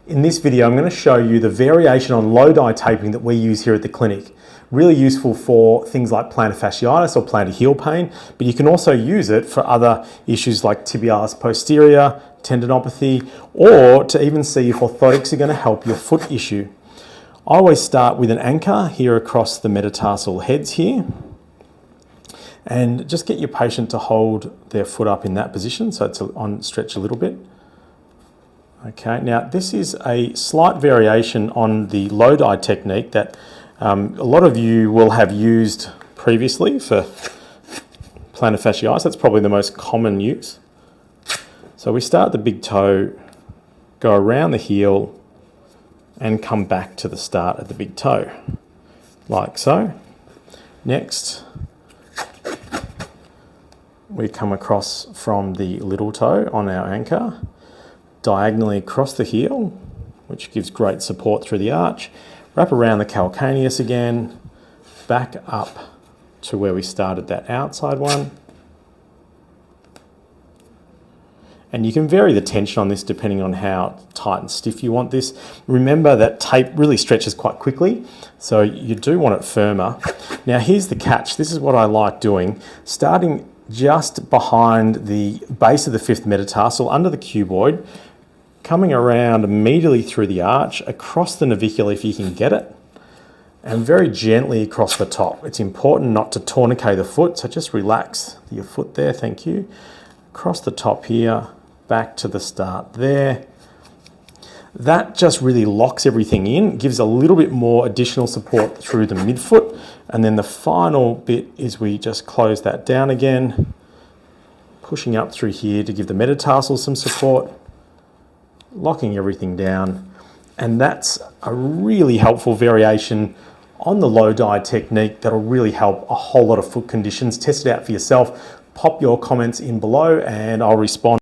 In this video, I'm going to show you the variation on low-dye taping that we use here at the clinic. Really useful for things like plantar fasciitis or plantar heel pain, but you can also use it for other issues like tibialis posterior, tendinopathy, or to even see if orthotics are going to help your foot issue. I always start with an anchor here across the metatarsal heads here, and just get your patient to hold their foot up in that position so it's on stretch a little bit. Okay, now this is a slight variation on the low-dye technique that a lot of you will have used previously for plantar fasciitis. That's probably the most common use. So we start the big toe, go around the heel, and come back to the start of the big toe, like so. Next, we come across from the little toe on our anchor, diagonally across the heel, which gives great support through the arch, wrap around the calcaneus again, back up to where we started that outside one. And you can vary the tension on this depending on how tight and stiff you want this. Remember that tape really stretches quite quickly, so you do want it firmer. Now here's the catch. This is what I like doing. Starting just behind the base of the fifth metatarsal, under the cuboid, coming around immediately through the arch, across the navicular if you can get it, and very gently across the top. It's important not to tourniquet the foot, so just relax your foot there, thank you. Across the top here, back to the start there. That just really locks everything in, gives a little bit more additional support through the midfoot, and then the final bit is we just close that down again, pushing up through here to give the metatarsal some support, locking everything down, and that's a really helpful variation on the low-dye technique that'll really help a whole lot of foot conditions. Test it out for yourself. Pop your comments in below and I'll respond.